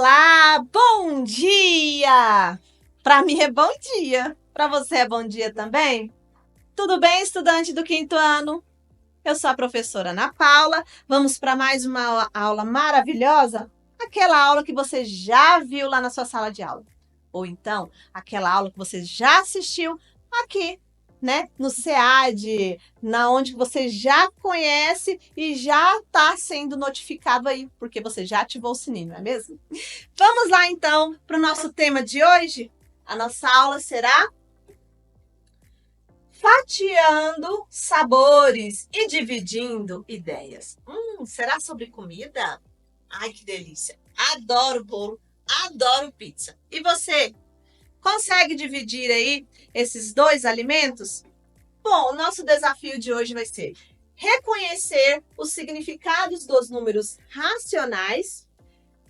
Olá, bom dia! Para mim é bom dia. Para você é bom dia também? Tudo bem, estudante do quinto ano? Eu sou a professora Ana Paula. Vamos para mais uma aula maravilhosa? Aquela aula que você já viu lá na sua sala de aula. Ou então, aquela aula que você já assistiu aqui, né? No SEAD, na onde você já conhece e já está sendo notificado aí, porque você já ativou o sininho, não é mesmo? Vamos lá então para o nosso tema de hoje. A nossa aula será fatiando sabores e dividindo ideias. Será sobre comida? Ai, que delícia! Adoro bolo, adoro pizza. E você, consegue dividir aí esses dois alimentos? Bom, o nosso desafio de hoje vai ser reconhecer os significados dos números racionais,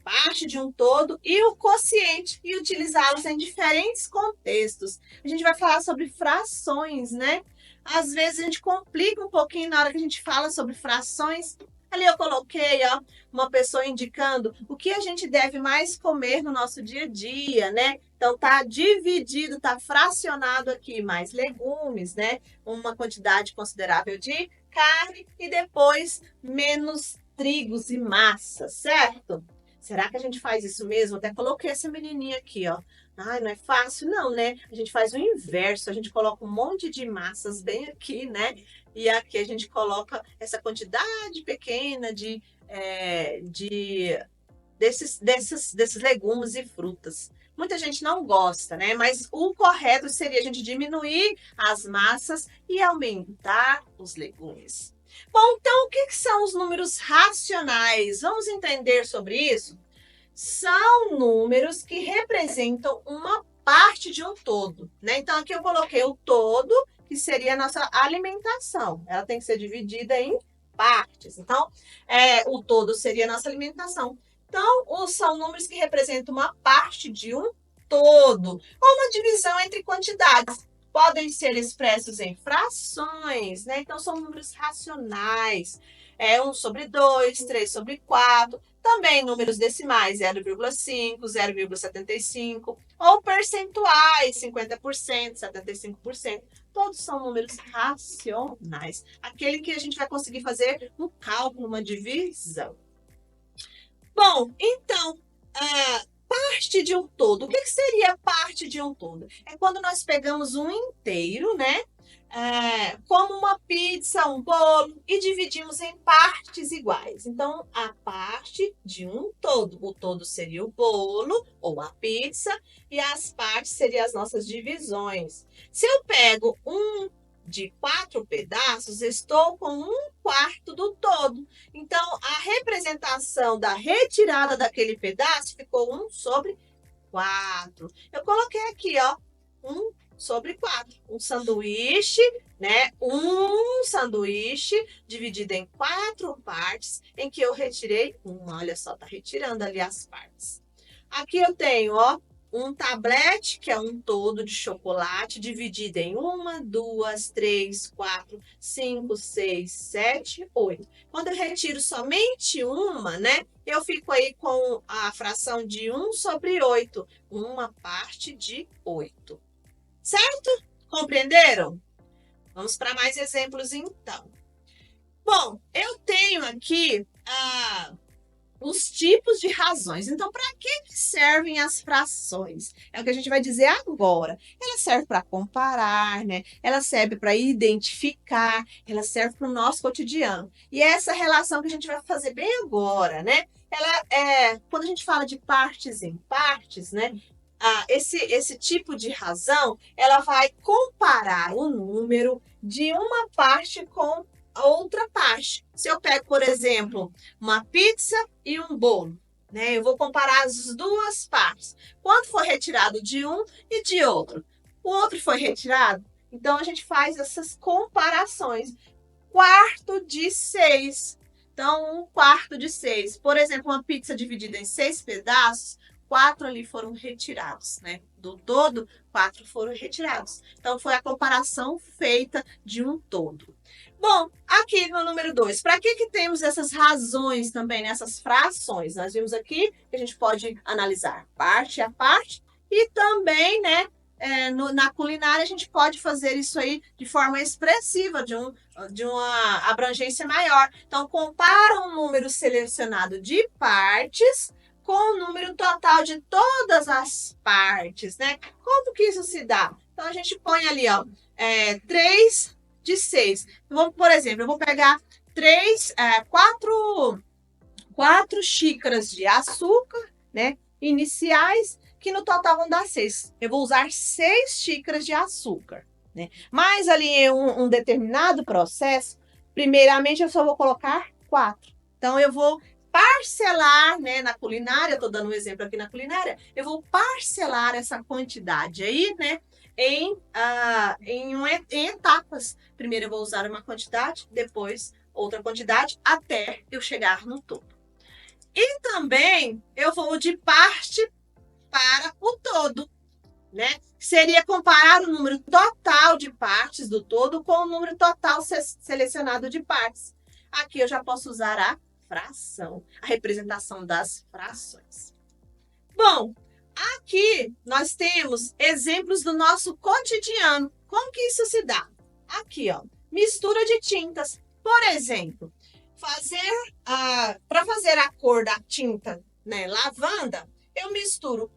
parte de um todo, e o quociente, e utilizá-los em diferentes contextos. A gente vai falar sobre frações, né? Às vezes a gente complica um pouquinho na hora que a gente fala sobre frações. Ali eu coloquei, ó, uma pessoa indicando o que a gente deve mais comer no nosso dia a dia, né? Então tá dividido, tá fracionado aqui, mais legumes, né? Uma quantidade considerável de carne e depois menos trigos e massas, certo? Será que a gente faz isso mesmo? Até coloquei essa menininha aqui, ó. Ai, não é fácil não, né? A gente faz o inverso, a gente coloca um monte de massas bem aqui, né? E aqui a gente coloca essa quantidade pequena desses legumes e frutas. Muita gente não gosta, né? Mas o correto seria a gente diminuir as massas e aumentar os legumes. Bom, então o que são os números racionais? Vamos entender sobre isso? São números que representam uma parte de um todo, né? Então aqui eu coloquei o todo, que seria a nossa alimentação. Ela tem que ser dividida em partes. Então, o todo seria a nossa alimentação. Então, são números que representam uma parte de um todo, ou uma divisão entre quantidades. Podem ser expressos em frações, né? Então, são números racionais. 1/2, 3/4. Também números decimais, 0,5, 0,75. Ou percentuais, 50%, 75%. Todos são números racionais. Aquele que a gente vai conseguir fazer um cálculo, uma divisão. Bom, então, parte de um todo. O que seria parte de um todo? É quando nós pegamos um inteiro, né? Como uma pizza, um bolo, e dividimos em partes iguais. Então, a parte de um todo. O todo seria o bolo ou a pizza, e as partes seriam as nossas divisões. Se eu pego de 4 pedaços, estou com 1/4 do todo. Então, a representação da retirada daquele pedaço ficou 1/4. Eu coloquei aqui, ó, 1/4. Um sanduíche, né? Um sanduíche dividido em 4 partes, em que eu retirei uma. Olha só, tá retirando ali as partes. Aqui eu tenho, ó, um tablete, que é um todo de chocolate, dividido em 1, 2, 3, 4, 5, 6, 7, 8. Quando eu retiro somente uma, né, eu fico aí com a fração de 1/8, uma parte de 8. Certo? Compreenderam? Vamos para mais exemplos, então. Bom, eu tenho aqui os tipos de razões. Então, para que servem as frações? É o que a gente vai dizer agora. Ela serve para comparar, né? Ela serve para identificar, ela serve para o nosso cotidiano. E essa relação que a gente vai fazer bem agora, né? Quando a gente fala de partes em partes, né? Esse tipo de razão, ela vai comparar o número de uma parte com a outra parte. Se eu pego, por exemplo, uma pizza e um bolo, né? Eu vou comparar as duas partes. Quanto foi retirado de um e de outro? O outro foi retirado? Então, a gente faz essas comparações. 1/4 de 6. Então, 1/4 de 6. Por exemplo, uma pizza dividida em 6 pedaços, 4 ali foram retirados, né? Do todo, 4 foram retirados. Então, foi a comparação feita de um todo. Bom, aqui no número 2, para que temos essas razões também, nessas frações? Nós vimos aqui que a gente pode analisar parte a parte e também, né, na culinária a gente pode fazer isso aí de forma expressiva, de uma abrangência maior. Então, compara um número selecionado de partes com o número total de todas as partes, né? Como que isso se dá? Então, a gente põe ali, ó, 3 de 6. Por exemplo, eu vou pegar quatro xícaras de açúcar, né? Iniciais, que no total vão dar 6. Eu vou usar 6 xícaras de açúcar, né? Mas ali em um determinado processo, primeiramente eu só vou colocar 4. Então, eu vou parcelar, né, na culinária, eu tô dando um exemplo aqui na culinária, eu vou parcelar essa quantidade aí, né, em etapas. Primeiro eu vou usar uma quantidade, depois outra quantidade, até eu chegar no todo. E também eu vou de parte para o todo, né? Seria comparar o número total de partes do todo com o número total selecionado de partes. Aqui eu já posso usar a fração, a representação das frações. Bom, aqui nós temos exemplos do nosso cotidiano. Como que isso se dá? Aqui, ó, mistura de tintas. Por exemplo, para fazer a cor da tinta, né, lavanda, eu misturo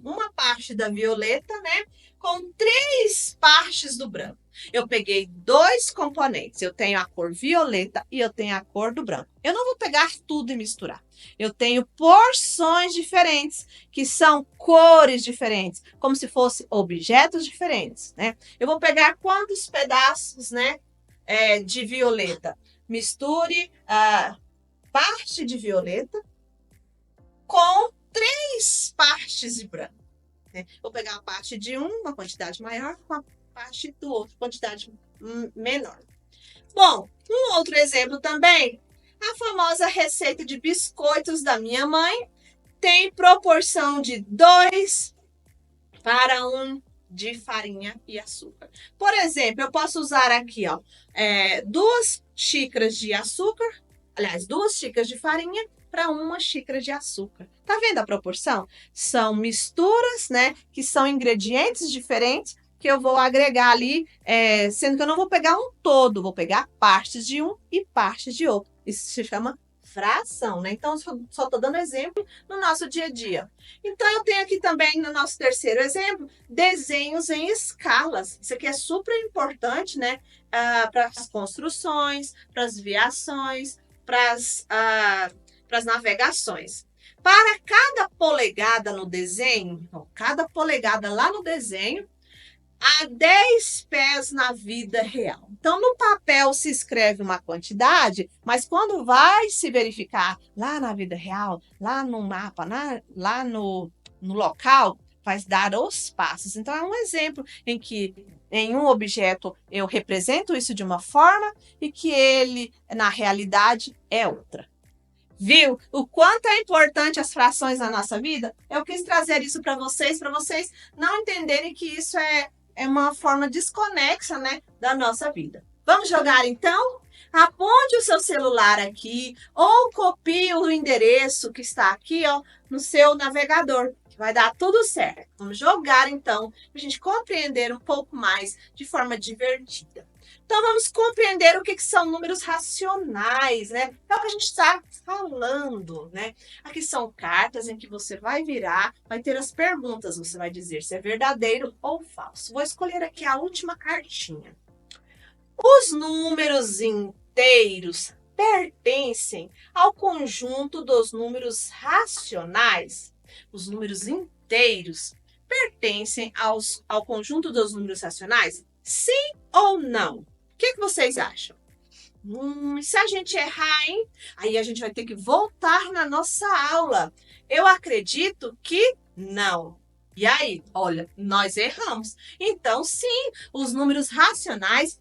uma parte da violeta, né, com 3 partes do branco. Eu peguei 2 componentes. Eu tenho a cor violeta e eu tenho a cor do branco. Eu não vou pegar tudo e misturar. Eu tenho porções diferentes, que são cores diferentes, como se fossem objetos diferentes, né? Eu vou pegar quantos pedaços, né, de violeta? Misture a parte de violeta com 3 partes de branco, né? Vou pegar a parte de uma quantidade maior com a parte do outro, quantidade menor. Bom, um outro exemplo também, a famosa receita de biscoitos da minha mãe tem proporção de 2 para 1 de farinha e açúcar. Por exemplo, eu posso usar aqui, ó, 2 xícaras de açúcar, aliás, 2 xícaras de farinha para 1 xícara de açúcar. Tá vendo a proporção? São misturas, né, que são ingredientes diferentes que eu vou agregar ali, sendo que eu não vou pegar um todo, vou pegar partes de um e partes de outro. Isso se chama fração, né? Então, só estou dando exemplo no nosso dia a dia. Então, eu tenho aqui também, no nosso terceiro exemplo, desenhos em escalas. Isso aqui é super importante, né? Para as construções, para as viações, para as navegações. Para cada polegada no desenho, cada polegada lá no desenho, há 10 pés na vida real. Então, no papel se escreve uma quantidade, mas quando vai se verificar lá na vida real, lá no mapa, lá no local, vai dar os passos. Então, é um exemplo em que em um objeto eu represento isso de uma forma e que ele, na realidade, é outra. Viu o quanto é importante as frações na nossa vida? Eu quis trazer isso para vocês não entenderem que isso é uma forma desconexa, né, da nossa vida. Vamos jogar então? Aponte o seu celular aqui ou copie o endereço que está aqui, ó, no seu navegador, que vai dar tudo certo. Vamos jogar então, para a gente compreender um pouco mais de forma divertida. Então, vamos compreender o que são números racionais, né? É o que a gente está falando, né? Aqui são cartas em que você vai virar, vai ter as perguntas, você vai dizer se é verdadeiro ou falso. Vou escolher aqui a última cartinha. Os números inteiros pertencem ao conjunto dos números racionais. Os números inteiros pertencem ao conjunto dos números racionais? Sim ou não? O que vocês acham? Se a gente errar, hein? Aí a gente vai ter que voltar na nossa aula. Eu acredito que não. E aí? Olha, nós erramos. Então, sim, os números racionais,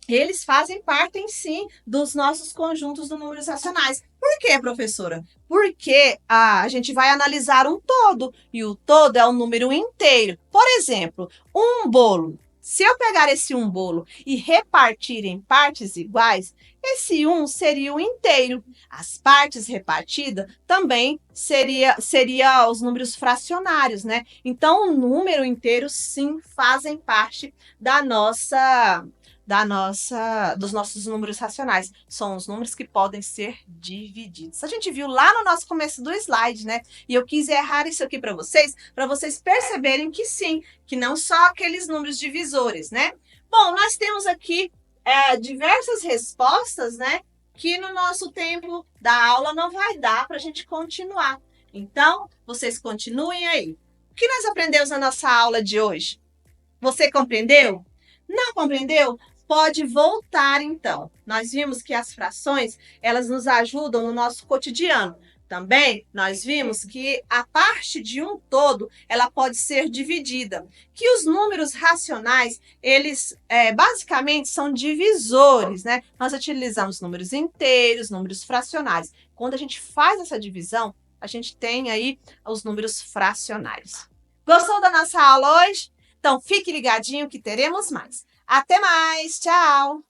eles fazem parte, sim, dos nossos conjuntos de números racionais. Por quê, professora? Porque a gente vai analisar um todo, e o todo é um número inteiro. Por exemplo, um bolo. Se eu pegar esse um bolo e repartir em partes iguais, esse um seria o inteiro. As partes repartidas também seria os números fracionários, né? Então, o número inteiro, sim, fazem parte dos nossos números racionais. São os números que podem ser divididos. A gente viu lá no nosso começo do slide, né? E eu quis errar isso aqui para vocês perceberem que sim, que não só aqueles números divisores, né? Bom, nós temos aqui diversas respostas, né? Que no nosso tempo da aula não vai dar para a gente continuar. Então, vocês continuem aí. O que nós aprendemos na nossa aula de hoje? Você compreendeu? Não compreendeu? Pode voltar, então. Nós vimos que as frações, elas nos ajudam no nosso cotidiano. Também nós vimos que a parte de um todo, ela pode ser dividida. Que os números racionais, eles basicamente são divisores, né? Nós utilizamos números inteiros, números fracionários. Quando a gente faz essa divisão, a gente tem aí os números fracionários. Gostou da nossa aula hoje? Então fique ligadinho que teremos mais. Até mais, tchau!